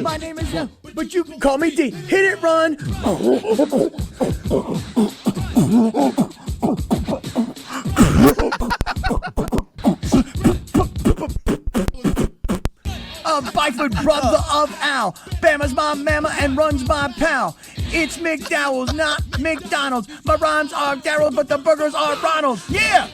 My name is but you can call me D. Hit it, run. A Byford brother of Al. Bama's my mama and runs my pal. It's McDowell's, not McDonald's. My rhymes are Daryl, but the burgers are Ronald's. Yeah!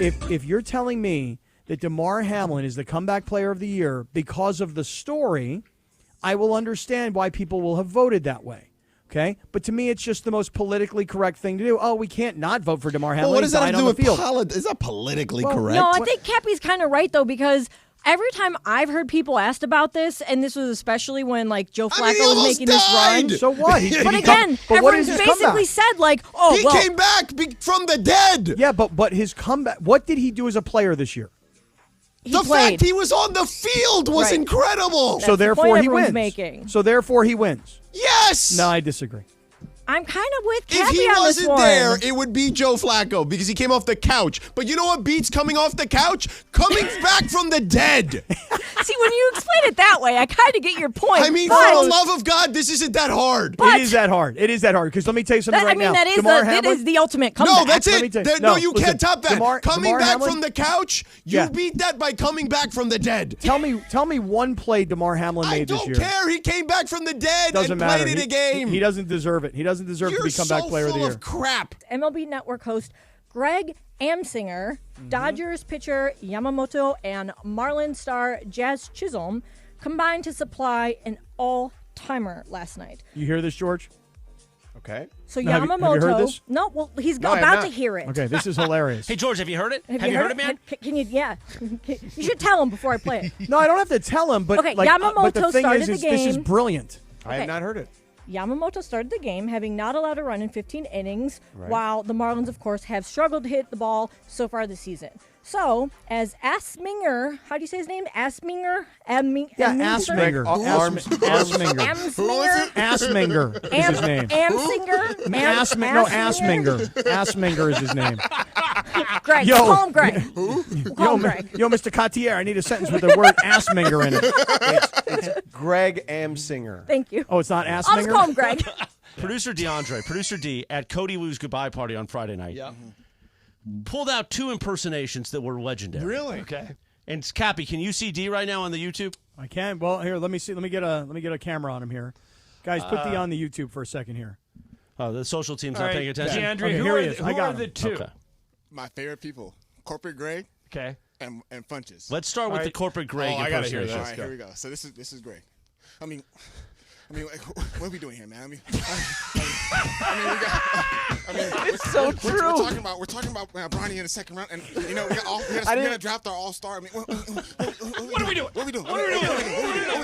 If you're telling me that DeMar Hamlin is the comeback player of the year because of the story, I will understand why people will have voted that way. Okay, but to me, it's just the most politically correct thing to do. Oh, we can't not vote for DeMar Hamlin. Well, what does that have to do with politics? Is that politically Well, correct? No, I think Cappy's kind of right, though, because every time I've heard people asked about this, and this was especially when, like, Joe Flacco was making this run. So what? But again, everyone's basically said, like, oh, he came back from the dead. Yeah, but his comeback, what did he do as a player this year? The fact he was on the field was incredible. So therefore he wins. Making. So therefore he wins. Yes. No, I disagree. I'm kind of with If Cappy he on this wasn't one. there, it would be Joe Flacco because he came off the couch. But you know what beats coming off the couch? Coming back from the dead. See, when you explain it that way, I kind of get your point. I mean, but, for the love of God, this isn't that hard. It is that hard. It is that hard. Because let me tell you something right now. that is the ultimate comeback. No, that's it. No, you can't top that. Coming back Hamlin, from the couch, you beat that by coming back from the dead. Tell me one play DeMar Hamlin made this year. I don't care. He came back from the dead Doesn't and matter. played in a game. He doesn't deserve it. He doesn't deserve to be comeback player of the year. Crap. MLB Network host Greg Amsinger, Dodgers pitcher Yamamoto, and Marlins star Jazz Chisholm combined to supply an all-timer last night. You hear this, George? Okay. So Now, Yamamoto. have you heard this? No, well, he's about to hear it. Okay, this is hilarious. Hey, George, have you heard it? Have you heard it, man? Can you? Yeah. You should tell him before I play it. No, I don't have to tell him, but Okay, like, Yamamoto but the thing started is, the this is game. brilliant. I have not heard it. Yamamoto started the game having not allowed a run in 15 innings, while the Marlins, of course, have struggled to hit the ball so far this season. So, as Asminger, how do you say his name? Asminger? Asminger. Asminger. Asminger is his name. Amsinger? No, Asminger. Asminger is his name. Greg, call him Greg. Call him Greg. Yo, Mr. Cartier, I need a sentence with the word Asminger in it. It's Greg Amsinger. Thank you. Oh, it's not Asminger? I'll just call him Greg. Producer D at Cody Wu's goodbye party on Friday night. Yeah. Pulled out 2 impersonations that were legendary. Really? Okay. And Cappy, can you see D right now on the YouTube? I can. Well, here, let me see. Let me get a camera on him here. Guys, put D on the YouTube for a second here. Oh, the social team's not paying attention. DeAndre, Okay, who here are, he is. who I got are him. the 2? Okay. My favorite people, Corporate Greg Okay. and Funches. Let's start with the corporate Greg I gotta hear impersonation. this. All right, here we go. So this is Greg. I mean, like, what are we doing here, man? It's so true. We're talking about Bronny in the second round, and we gotta draft our all-star. I mean, what What are we doing? What are we doing?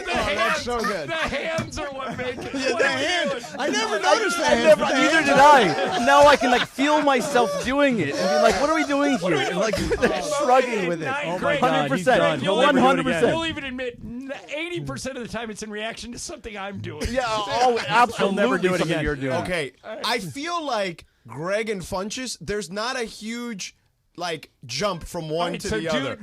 The hands, that's so good. The hands are what make it. Yeah, What the are we hand. doing? I never noticed that. Neither did I. Now I can feel myself doing it and be like, "What are we doing here?" And shrugging with it. Oh my God, he's 100%. done. He'll never do it again. 100%. You'll even admit 80% of the time it's in reaction to something I'm doing. Yeah, absolutely. never do it something again. You're doing. Okay, I feel like Greg and Funches, there's not a huge jump from one to the other.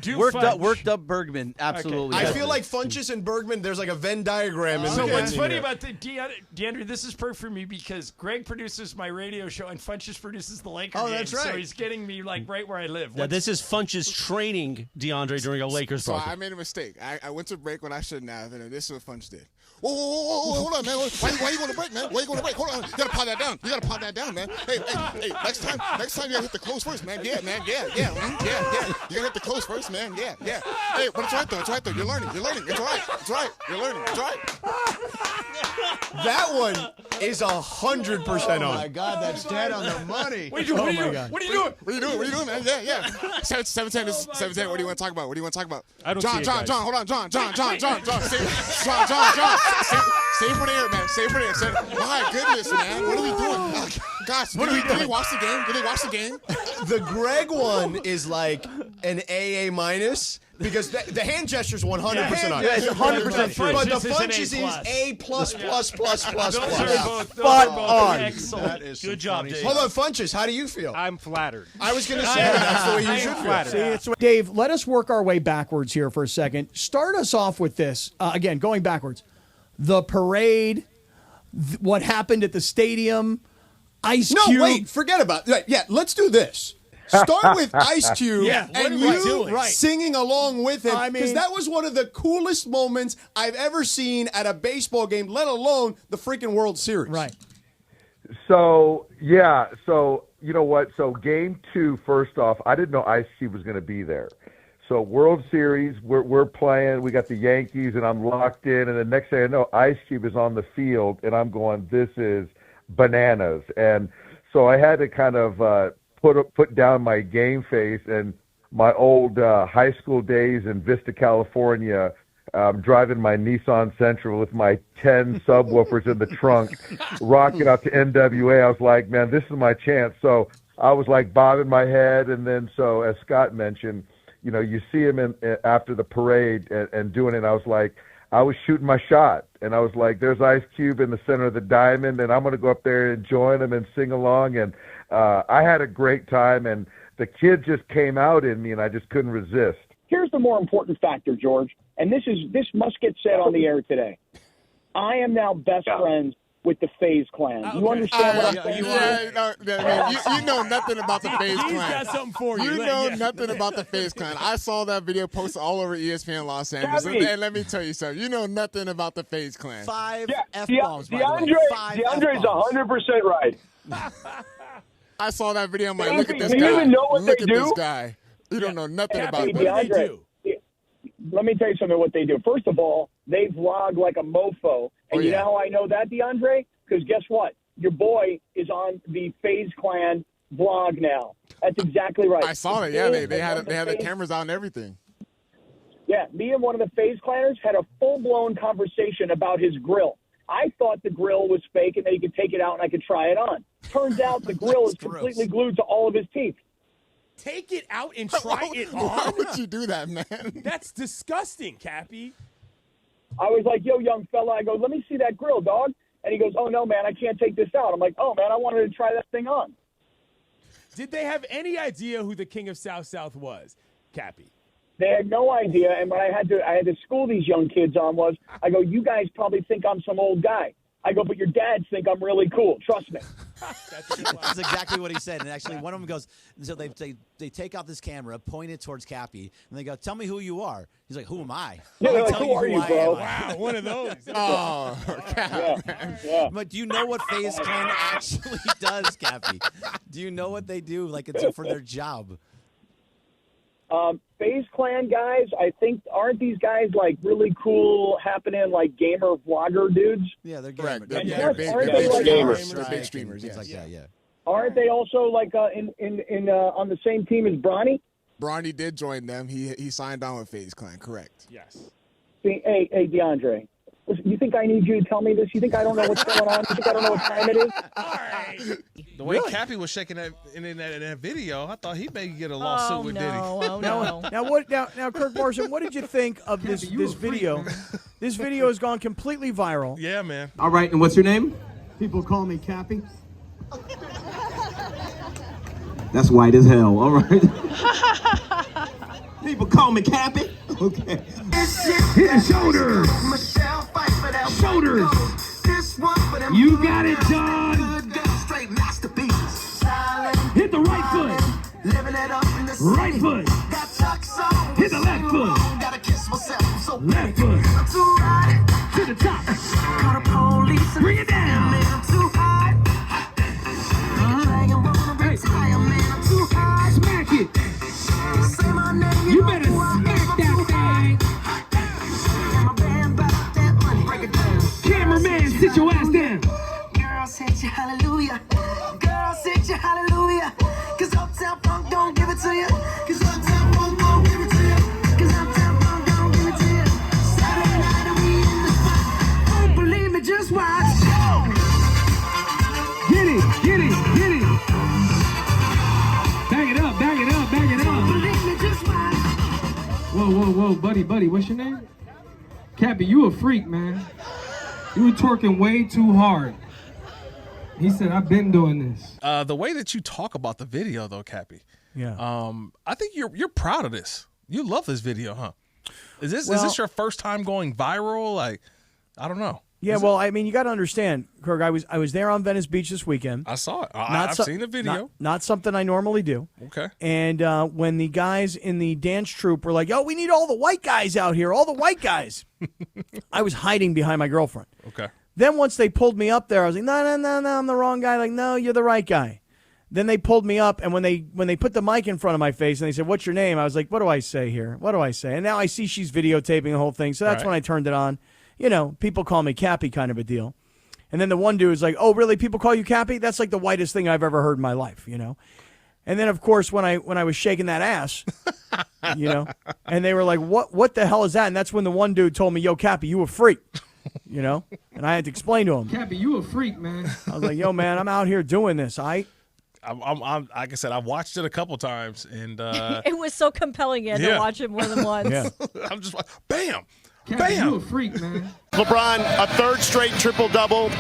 Worked up Bergman. Absolutely. I feel like Funches and Bergman, there's like a Venn diagram. So what's funny about DeAndre, this is perfect for me because Greg produces my radio show and Funches produces the Lakers game. That's right. So he's getting me right where I live. Now, this is Funches training DeAndre during a Lakers So broadcast. I made a mistake. I went to break when I shouldn't have, and this is what Funch did. Whoa, hold on, man. Why you going to break, man? Why you going to break? Hold on. You got to pot that down. Man. Hey, next time you got to hit the close first, man. Yeah. You got to hit the close first, man. Yeah. Hey, but it's right though. You're learning. It's all right. You're learning. It's all right. That one is 100% on. Oh my God, that's dead on the money. What are you doing? What are you doing, man? Yeah. 710. What do you want to talk about? I don't John, see it, guys. hold on. John. Save for the air, man. Save for the air. My goodness, man. What are we doing? Gosh, what are we doing? Did they watch the game? The Greg one is like an AA minus. Because the hand gesture's 100% on. Yeah, it's 100% true. But the Funches Funches is A++++++. Those are both on. excellent. That is Good job, Dave. Hold on, Funches, how do you feel? I'm flattered. I was going to say that's the way you should feel. See, it's, Dave, let us work our way backwards here for a second. Start us off with this. Again, going backwards. The parade, what happened at the stadium, Ice Cube. No, wait, forget about it. Yeah, let's do this. Start with Ice Cube and you singing along with him. Because that was one of the coolest moments I've ever seen at a baseball game, let alone the freaking World Series. Right. So, yeah. So, you know what? So, game 2, first off, I didn't know Ice Cube was going to be there. So, World Series, we're playing. We got the Yankees, and I'm locked in. And the next thing I know, Ice Cube is on the field, and I'm going, this is bananas. And so I had to kind of put down my game face and my old high school days in Vista, California, driving my Nissan Sentra with my 10 subwoofers in the trunk, rocking out to NWA. I was like, man, this is my chance. So I was like bobbing my head. And then so as Scott mentioned, you know, you see him after the parade and doing it. And I was like, I was shooting my shot. And I was like, there's Ice Cube in the center of the diamond, and I'm going to go up there and join him and sing along. And I had a great time, and the kid just came out in me, and I just couldn't resist. Here's the more important factor, George, and this must get said on the air today. I am now best friends with the FaZe Clan. You understand what I'm saying? You know nothing about the FaZe Clan. He's got something for you. You know nothing about the FaZe Clan. I saw that video posted all over ESPN Los Angeles. And let me tell you something. You know nothing about the FaZe Clan. 5 F-bombs, by the way. DeAndre's 100% right. I saw that video. I'm like, look at this do guy. you even know what Look they at do? this guy. You don't know nothing about Hey, it. DeAndre, let me tell you something what they do. First of all, they vlog like a mofo. And you know how I know that, DeAndre? Because guess what? Your boy is on the FaZe Clan vlog now. That's exactly right. I saw it. Yeah, they had the cameras out and everything. Yeah, me and one of the FaZe Clanners had a full-blown conversation about his grill. I thought the grill was fake and that he could take it out and I could try it on. Turns out the grill is completely glued to all of his teeth. Take it out and try it on? Why would you do that, man? That's disgusting, Cappy. I was like, yo, young fella, I go, let me see that grill, dog. And he goes, oh, no, man, I can't take this out. I'm like, oh, man, I wanted to try that thing on. Did they have any idea who the king of South was, Cappy? They had no idea, and what I had to school these young kids on was, I go, you guys probably think I'm some old guy. I go, but your dads think I'm really cool. Trust me. That's exactly what he said. And actually, one of them goes, so they take out this camera, point it towards Cappy, and they go, tell me who you are. He's like, who am I? Yeah, I'll like, tell who are you, bro? Wow, one of those. Oh, Yeah. But do you know what FaZe Clan actually does, Cappy? Do you know what they do, like it's for their job? FaZe Clan guys, I think, aren't these guys like really cool, happening like gamer vlogger dudes? Yeah, they're correct. gamers. They're big gamers. They're big streamers. Things Yeah. like that, yeah. Aren't they also like in on the same team as Bronny? Bronny did join them. He signed on with FaZe Clan. Correct. Yes. See, hey, DeAndre. Listen, you think I need you to tell me this? You think I don't know what's going on? You think I don't know what time it is? All right. The way Cappy was shaking that in that video, I thought he may get a lawsuit with Diddy. Oh, no. Now, Kirk Morrison, what did you think of this video? This video has gone completely viral. Yeah, man. All right, and what's your name? People call me Cappy. That's white as hell. All right. People call me Cappy. Okay. Hit the shoulders. Shoulders. You got it, John. Hit the right foot. Right foot. Hit the left foot. Left foot. To the top. Bring it down. Smack it. You better smack that thing. Cameraman, sit your ass down. Girl, sit your hallelujah. Girl, sit your hallelujah. Cause Uptown Funk don't give it to you. Cause Uptown Funk don't give it to you. Cause Uptown Funk don't give it to you. Saturday night and we in the spot. Don't believe me, just watch. Get it, get it, get it. Back it up, back it up, back it up. Don't believe me, just watch. Whoa, buddy, what's your name? Cappy, you a freak, man. You were twerking way too hard. He said, I've been doing this. The way that you talk about the video, though, Cappy. Yeah. I think you're proud of this. You love this video, huh? Is this your first time going viral? Like, I don't know. Yeah, well, I mean, you got to understand, Kirk. I was there on Venice Beach this weekend. I saw it. I've seen the video. Not something I normally do. Okay. And when the guys in the dance troupe were like, "Yo, we need all the white guys out here, all the white guys," I was hiding behind my girlfriend. Okay. Then once they pulled me up there, I was like, "No, I'm the wrong guy." Like, "No, you're the right guy." Then they pulled me up, and when they put the mic in front of my face and they said, "What's your name?" I was like, "What do I say here? What do I say?" And now I see she's videotaping the whole thing, so that's Right. when I turned it on. You know, people call me Cappy, kind of a deal. And then the one dude was like, "Oh, really? People call you Cappy? That's like the whitest thing I've ever heard in my life." You know. And then of course when I was shaking that ass, you know, and they were like, "What the hell is that?" And that's when the one dude told me, "Yo, Cappy, you a freak." You know, and I had to explain to him. Cappy, you a freak, man. I was like, "Yo, man, I'm out here doing this. I'm like I said, I've watched it a couple times, and It was so compelling you had to watch it more than once. Yeah. I'm just like, bam, Cappy, you a freak, man. LeBron, a third straight triple-double.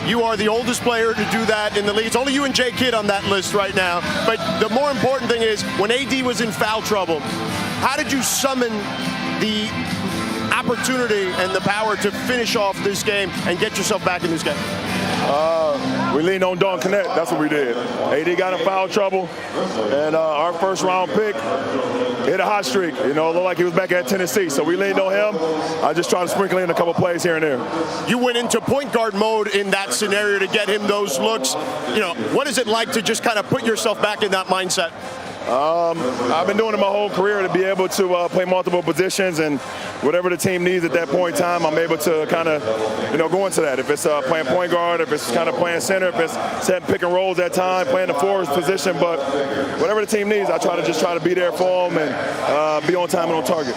You are the oldest player to do that in the league. It's only you and Jay Kidd on that list right now. But the more important thing is, when AD was in foul trouble, how did you summon the opportunity and the power to finish off this game and get yourself back in this game? We leaned on Don Connect. That's what we did. AD got in foul trouble, and our first round pick hit a hot streak. You know, it looked like he was back at Tennessee. So we leaned on him. I just tried to sprinkle in a couple plays here and there. You went into point guard mode in that scenario to get him those looks. You know, what is it like to just kind of put yourself back in that mindset? I've been doing it my whole career to be able to play multiple positions, and whatever the team needs at that point in time, I'm able to kind of, go into that. If it's playing point guard, if it's kind of playing center, if it's setting pick and rolls at time, playing the forward position, but whatever the team needs, I try to be there for them and be on time and on target.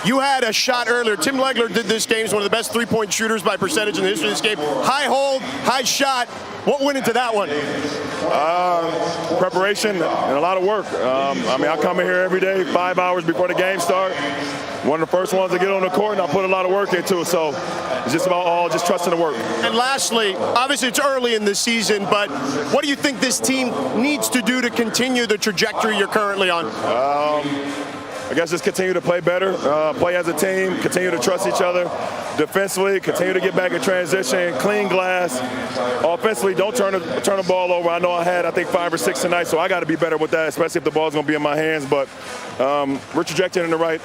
You had a shot earlier. Tim Legler did this game. He's one of the best three-point shooters by percentage in the history of this game. High hold, high shot. What went into that one? Preparation and a lot of work. I come in here every day, 5 hours before the game starts. One of the first ones to get on the court, and I put a lot of work into it. So it's just about just trusting the work. And lastly, obviously it's early in the season, but what do you think this team needs to do to continue the trajectory you're currently on? I guess just continue to play better, play as a team, continue to trust each other. Defensively, continue to get back in transition, clean glass. Offensively, don't turn the ball over. I know I think 5 or 6 tonight, so I got to be better with that, especially if the ball's going to be in my hands. But we're trajecting in the right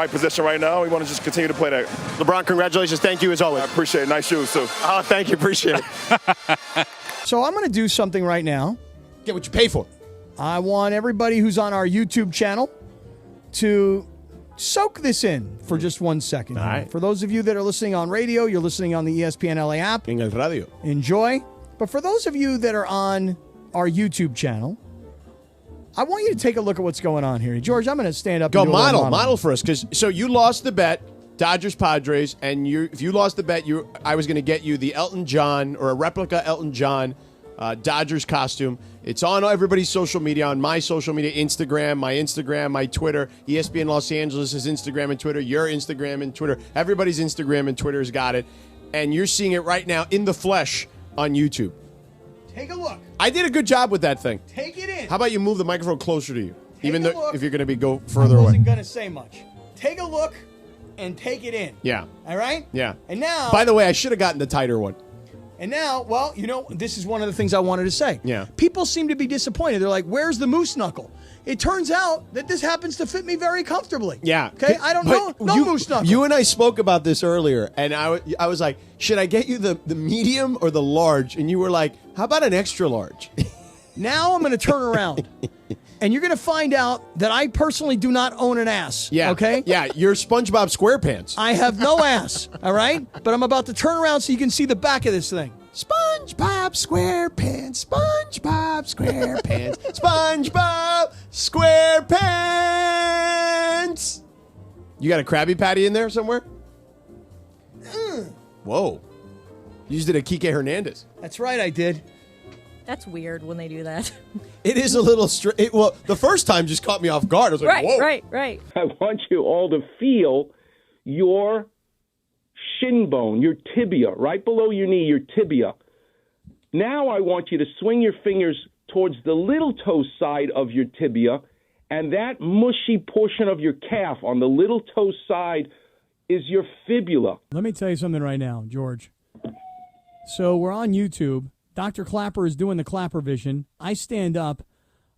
position right now. We want to just continue to play that. LeBron, congratulations. Thank you as always. I appreciate it. Nice shoes, too. Oh, thank you. Appreciate it. So I'm going to do something right now. Get what you pay for. I want everybody who's on our YouTube channel to soak this in for just 1 second. All right. For those of you that are listening on radio, you're listening on the ESPN LA app. En el radio. Enjoy. But for those of you that are on our YouTube channel, I want you to take a look at what's going on here. George, I'm going to stand up. Go and do a little model for us, so you lost the bet, Dodgers Padres, and if you lost the bet, I was going to get you the Elton John or a replica Elton John Dodgers costume. It's on everybody's social media, on my social media, Instagram, my Twitter, ESPN Los Angeles' Instagram and Twitter, your Instagram and Twitter. Everybody's Instagram and Twitter has got it. And you're seeing it right now in the flesh on YouTube. Take a look. I did a good job with that thing. Take it in. How about you move the microphone closer to you? Even though look. if you're going to go further I away. wasn't going to say much. Take a look and take it in. Yeah. All right? Yeah. And now... By the way, I should have gotten the tighter one. And now, well, this is one of the things I wanted to say. Yeah. People seem to be disappointed. They're like, where's the moose knuckle? It turns out that this happens to fit me very comfortably. Yeah. Okay? I don't know. No moose knuckle. You and I spoke about this earlier, and I was like, should I get you the medium or the large? And you were like, how about an extra large? Now I'm going to turn around. And you're going to find out that I personally do not own an ass. Yeah. Okay? Yeah, you're SpongeBob SquarePants. I have no ass. All right? But I'm about to turn around so you can see the back of this thing. SpongeBob SquarePants, SpongeBob SquarePants, SpongeBob SquarePants. You got a Krabby Patty in there somewhere? Whoa. You just did a Kike Hernandez. That's right, I did. That's weird when they do that. It is a little strange. Well, the first time just caught me off guard. I was like, whoa. Right. I want you all to feel your shin bone, your tibia, right below your knee, your tibia. Now I want you to swing your fingers towards the little toe side of your tibia, and that mushy portion of your calf on the little toe side is your fibula. Let me tell you something right now, George. So we're on YouTube. Dr. Clapper is doing the Clapper Vision. I stand up.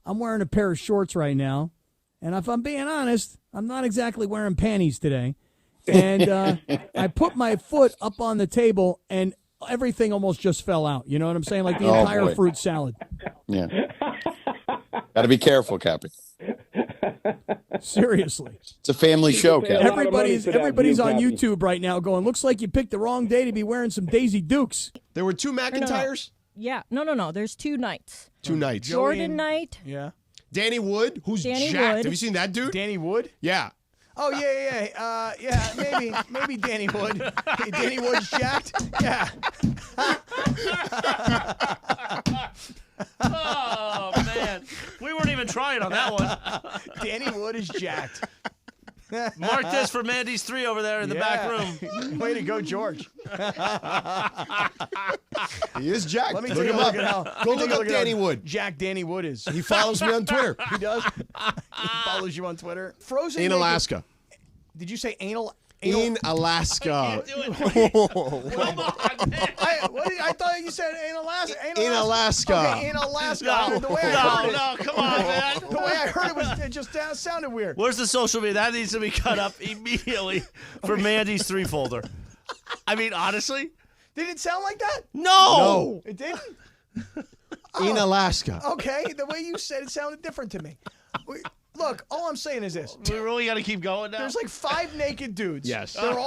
I'm wearing a pair of shorts right now. And if I'm being honest, I'm not exactly wearing panties today. And I put my foot up on the table, and everything almost just fell out. You know what I'm saying? Like the entire fruit salad. Yeah. Got to be careful, Cappy. Seriously. It's a family show, Cappy. Everybody's on YouTube right now going, looks like you picked the wrong day to be wearing some Daisy Dukes. There were 2 McIntyres? Yeah. No. There's 2 Knights. 2 Knights. Jordan Knight. Yeah. Danny Wood, who's Danny jacked. Wood. Have you seen that dude? Danny Wood? Yeah. Oh, yeah. Maybe Danny Wood. Danny Wood's jacked? Yeah. Oh, man. We weren't even trying on that one. Danny Wood is jacked. Mark this for Mandy's 3 over there in the back room. Way to go, George. He is jacked. Let me look him up. Go look up Danny Wood. Jack Danny Wood is. He follows me on Twitter. He does? He follows you on Twitter? Frozen In naked- Alaska. Did you say anal? In Alaska. I thought you said in Alaska. In Alaska. Okay, in Alaska. No, The way I heard it. come on, man. The way I heard it just sounded weird. Where's the social media? That needs to be cut up immediately for Mandy's 3 folder. I mean, honestly? Did it sound like that? No. It didn't? In Alaska. Okay, the way you said it sounded different to me. Look, all I'm saying is this. We really got to keep going now? There's like 5 naked dudes. Yes. They're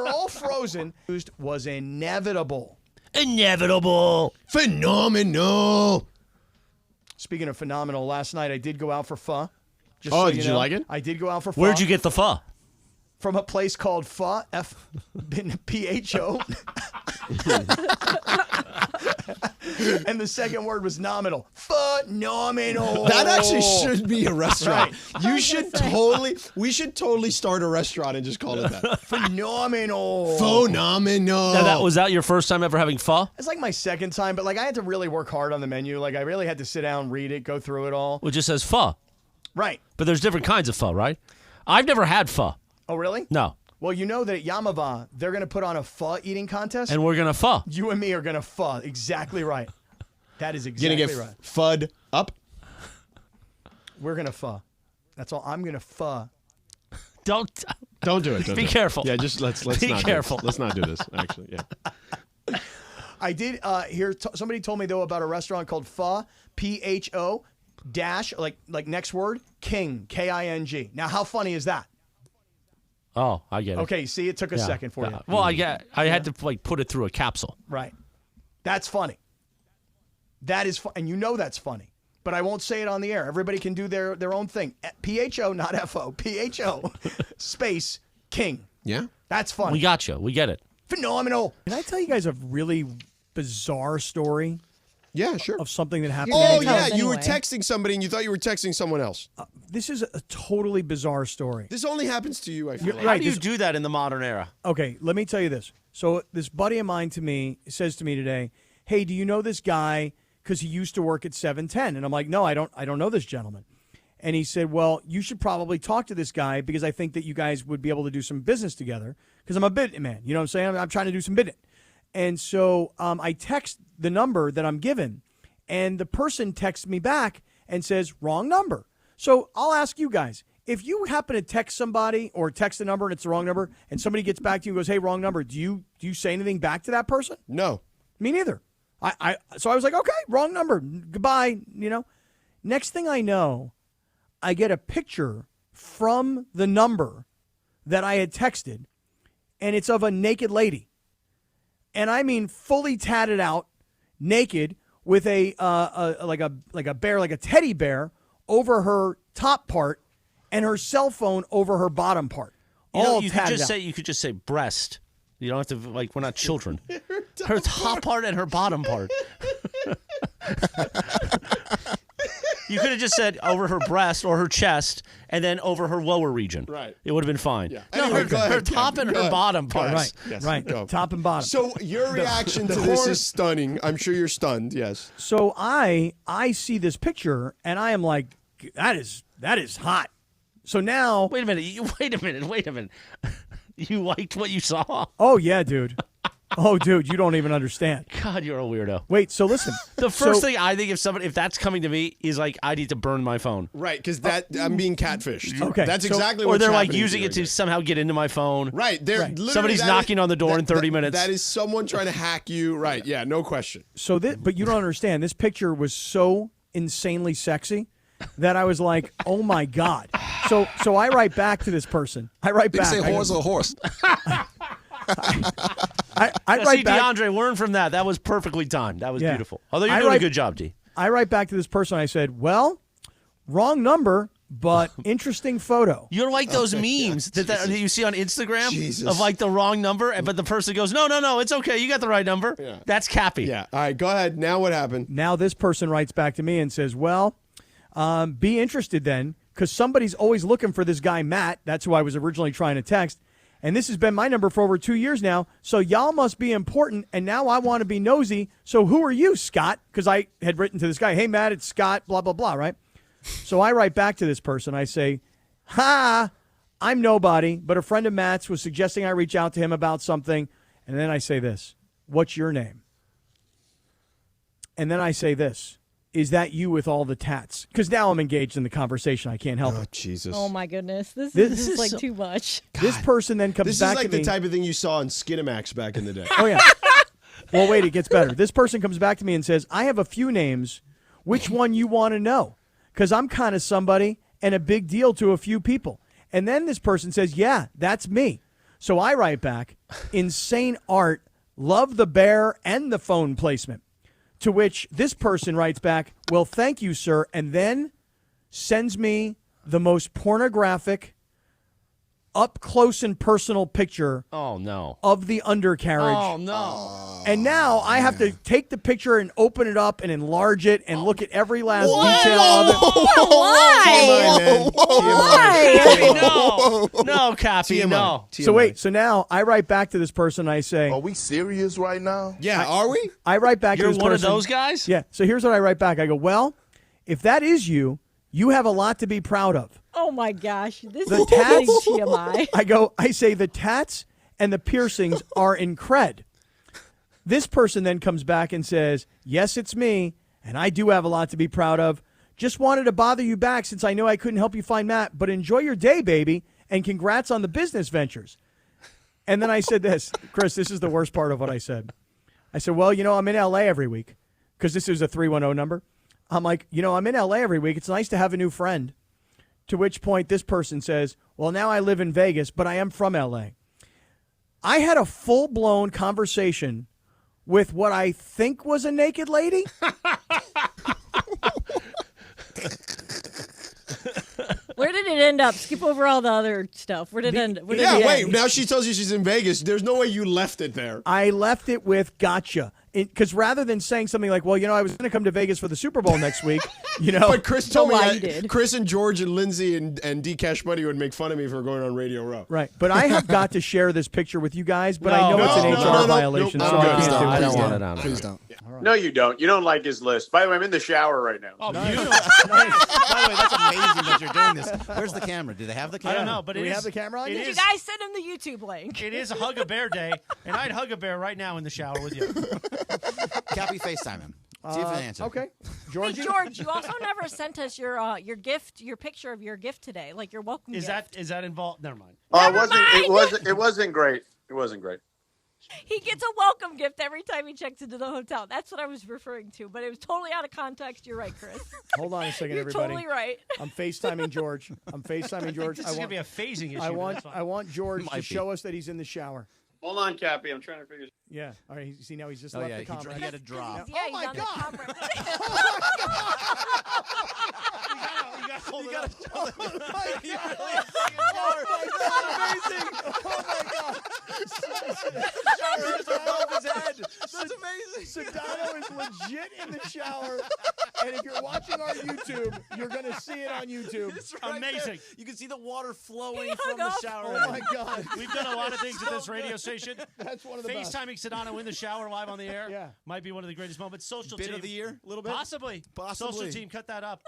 all frozen. Was inevitable. Inevitable. Phenomenal. Speaking of phenomenal, last night I did go out for pho. Just Oh, so did you know. like it? I did go out for pho. Where'd you get the pho? From a place called Pho, P-H-O. And the second word was nominal. Phenomenal. That actually should be a restaurant. Right. We should totally start a restaurant and just call it that. Phenomenal. Phenomenal. Now, was that your first time ever having pho? It's like my second time, but like I had to really work hard on the menu. Like I really had to sit down, read it, go through it all. Well, it just says pho. Right. But there's different kinds of pho, right? I've never had pho. Oh, really? No. Well, you know that at Yamava, they're going to put on a pho eating contest. And we're going to pho. You and me are going to pho. Exactly right. That is exactly Gonna get right. FUD up? We're going to pho. That's all. I'm going to pho. Don't do it. Be careful. Yeah, just let's Be not careful. Let's not do this. Actually, yeah. I did hear somebody told me though about a restaurant called Pho, P-H-O dash like next word King, K-I-N-G. Now, how funny is that? Oh, I get it. Okay, see, it took a second for you. Well, I had to like put it through a capsule. Right. That's funny. That is and you know that's funny. But I won't say it on the air. Everybody can do their own thing. P-H-O, not F-O. P-H-O space King. Yeah. That's funny. We got you. We get it. Phenomenal. Can I tell you guys a really bizarre story? Yeah, sure. Of something that happened. Oh, yeah. You were texting somebody and you thought you were texting someone else. This is a totally bizarre story. This only happens to you, I feel like. How do you do that in the modern era? Okay, let me tell you this. So this buddy of mine says to me today, hey, do you know this guy? Because he used to work at 710. And I'm like, no, I don't know this gentleman. And he said, well, you should probably talk to this guy because I think that you guys would be able to do some business together because I'm a bit man. You know what I'm saying? I'm trying to do some bidding. And so I text the number that I'm given, and the person texts me back and says, wrong number. So I'll ask you guys, if you happen to text somebody or text a number and it's the wrong number, and somebody gets back to you and goes, hey, wrong number, do you say anything back to that person? No. Me neither. So I was like, okay, wrong number. Goodbye, you know. Next thing I know, I get a picture from the number that I had texted, and it's of a naked lady. And I mean fully tatted out, naked, with a bear, like a teddy bear, over her top part, and her cell phone over her bottom part. You could just say breast. You don't have to we're not children. Her top part and her bottom part. You could have just said over her breast or her chest, and then over her lower region. Right. It would have been fine. Yeah. No, Anyway, her top and her bottom parts. Right. Yes, Right. go. Top and bottom. So your reaction to this is stunning. I'm sure you're stunned. Yes. So I see this picture and I am like, that is hot. So now, Wait a minute. You liked what you saw? oh yeah, dude. Oh, dude, you don't even understand. God, you're a weirdo. Wait, so listen. The first thing I think if that's coming to me is like I need to burn my phone. Right, because I'm being catfished. Okay, That's so- exactly Or what's they're like happening using to it you to somehow get into my phone. Right, literally Somebody's that knocking on the door in 30 minutes. That is someone trying to hack you. Right, yeah, no question. So but you don't understand. This picture was so insanely sexy that I was like, oh my God. So I write back to this person. I write back. Say horse or horse. I Now, write see, back. DeAndre, learn from that. That was perfectly timed. That was Yeah. beautiful. Although you're I doing a write- good job, D. I write back to this person. I said, well, wrong number, but interesting photo. You're like those memes that you see on Instagram Jesus. of like the wrong number, but the person goes, no, it's okay. You got the right number. Yeah. That's Cappy. Yeah. All right, go ahead. Now what happened? Now this person writes back to me and says, well, be interested then, because somebody's always looking for this guy, Matt. That's who I was originally trying to text. And this has been my number for over 2 years now. So y'all must be important. And now I want to be nosy. So who are you, Scott? Because I had written to this guy, hey, Matt, it's Scott, blah, blah, blah, right? So I write back to this person. I say, I'm nobody, but a friend of Matt's was suggesting I reach out to him about something. And then I say this, what's your name? And then I say this, is that you with all the tats? Because now I'm engaged in the conversation. I can't help it. Jesus. Oh my goodness, this This is is like so- too much. This person then comes This back is like to me. the type of thing you saw on Skinamax back in the day. Oh, yeah. Well, wait, it gets better. This person comes back to me and says, I have a few names. Which one you want to know? Because I'm kind of somebody and a big deal to a few people. And then this person says, yeah, that's me. So I write back, insane art, love the bear and the phone placement. To which this person writes back, well, thank you, sir. And then sends me the most pornographic, up close and personal picture Oh, no. of the undercarriage. Oh, no. And now I have to take the picture and open it up and enlarge it and look at every last detail of it. Why? No. No, Cappy, no. So wait, so now I write back to this person. I say, Are we serious right now? Yeah, are we? I write back You're to this one of person. those guys? Yeah. So here's what I write back. I go, well, if that is you, you have a lot to be proud of. Oh my gosh, this The is getting tats. TMI. I say the tats and the piercings are in cred. This person then comes back and says, yes, it's me, and I do have a lot to be proud of. Just wanted to bother you back since I know I couldn't help you find Matt, but enjoy your day, baby, and congrats on the business ventures. And then I said this, Chris, this is the worst part of what I said. I said, well, I'm in L.A. every week, because this is a 310 number. I'm like, I'm in L.A. every week. It's nice to have a new friend. To which point this person says, well, now I live in Vegas, but I am from L.A. I had a full-blown conversation with what I think was a naked lady. Where did it end up? Skip over all the other stuff. Where did it end? Where did Yeah, it wait. end? Now she tells you she's in Vegas. There's no way you left it there. I left it with gotcha. Because rather than saying something like, well, I was going to come to Vegas for the Super Bowl next week, But Chris told me lie you that did. Chris and George and Lindsay and D Cash Money would make fun of me for going on Radio Row. Right. But I have got to share this picture with you guys, but I know No, it's an no, HR no, violation, no, so no, I no, can't no, do it. I don't want it on. Please don't. No, you don't. You don't like his list. By the way, I'm in the shower right now. Oh, beautiful. By the way, that's amazing that you're doing this. Where's the camera? Do they have the I camera? don't know, but Do it we is- have the camera on? it Did you is- guys send him the YouTube link? It is a Hug a Bear day, and I'd hug a bear right now in the shower with you. Cappy, FaceTime him. See if he answers. Okay. Hey, George, George, you also never sent us your gift, your picture of your gift today, like your welcome Is gift. that involved? Never mind. It wasn't great. It wasn't great. He gets a welcome gift every time he checks into the hotel. That's what I was referring to, but it was totally out of context. You're right, Chris. Hold on a second, You're everybody. totally right. I'm FaceTiming George. I'm FaceTiming George. This is going to be a phasing issue. I but want that's fine. I want George Might to be. show us that he's in the shower. Hold on, Cappy. I'm trying to figure. Yeah. All right. See, now he's just Oh, left yeah, the he camera. had to drop. Yeah, he's on the camera. You got to hold it up. That's amazing. Sedano is legit in the shower. And if you're watching our YouTube, you're going to see it on YouTube. It's right Amazing. there. You can see the water flowing He from hung the up. shower. Oh, my God. We've done a lot of things at this radio station. That's one of the best. FaceTiming Sedano in the shower live on the air. Yeah. Might be one of the greatest moments. Social Bit team. of the year, a little bit? Possibly. Possibly. Social team, cut that up.